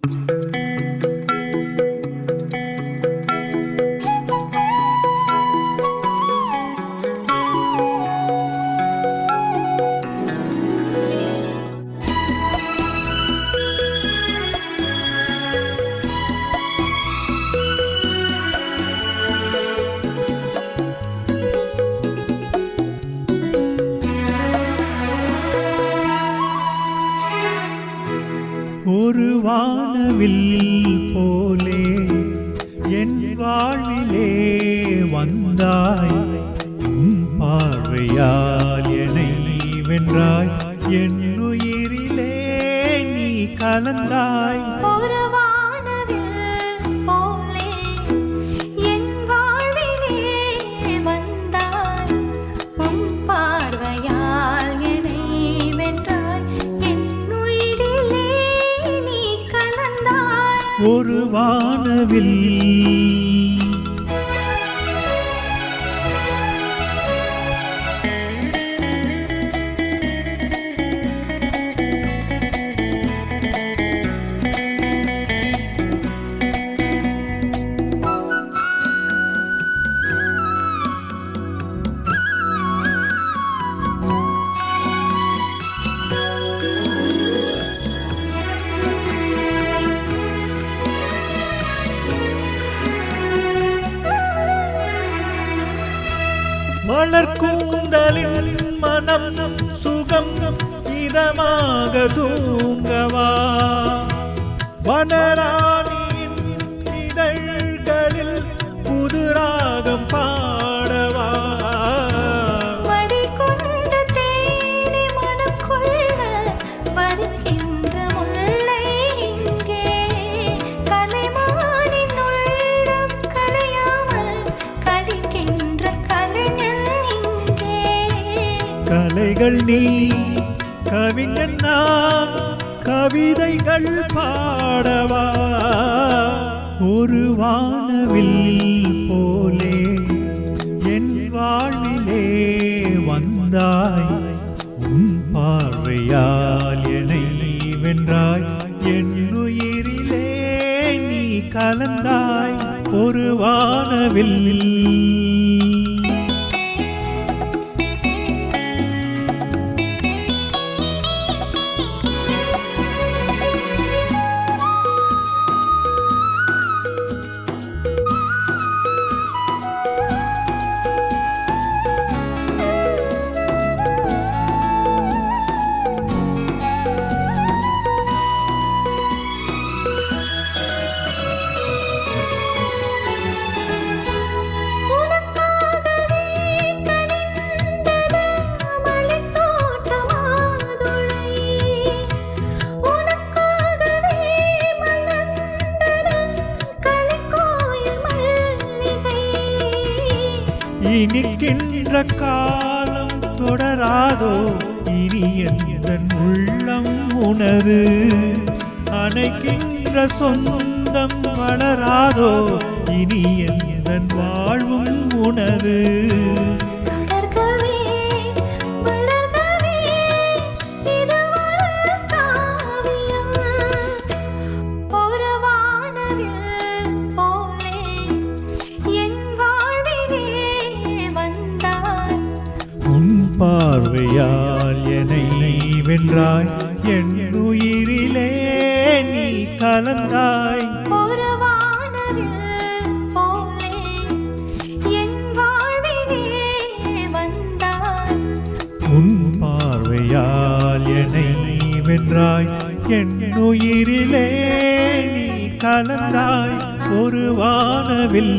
ஒரு வானவில் போலே என் வாழ்விலே வந்தாய், உன் பார்வையால் என்னை வென்றாய், என் உயிரிலே நீ கலந்தாய். ஒரு வானவில் போலே என் வாழ்விலே வந்தாய், உன் பார்வையால் என்னை வென்றாய், என் உயிரிலே நீ கலந்தாய். ஒரு வானவில் மலர்கூந்தலின் மனம் சுகம் இதமாக தூங்கவா, வனராணியின் இதழ்களில் புதுராகம் பாடவா. மடி கொண்ட தேனி மனக்குள்ள பறிக்கின்ற முல்லை இங்கே, கலைமானின் உள்ளம் கலையாமல் கழிக்கின்ற கலைஞன் இங்கே. கலைகள் நீ கவிஞன் நான், கவிதைகள் பாடவா. ஒரு வானவில் போலே என் வாழ்விலே வந்தாய், உன் பார்வையால் என்னை வென்றாய், என் உயிரிலே நீ கலந்தாய். ஒரு வானவில் இனிக்கின்ற காலம் தொடராதோ, இனி எந்தன் உள்ளம் உனது, அணைக்கின்ற சொந்தம் வளராதோ, இனி எந்தன் வாழ்வும் உனது. பார்வையால் என்னை வென்றாய், என் உயிரிலே நீ கலந்தாய். ஒரு வானவில் போலே என் வாழ்விலே வந்தாய், உன் பார்வையால் என்னை வென்றாய், என் உயிரிலே நீ கலந்தாய். ஒரு வானவில்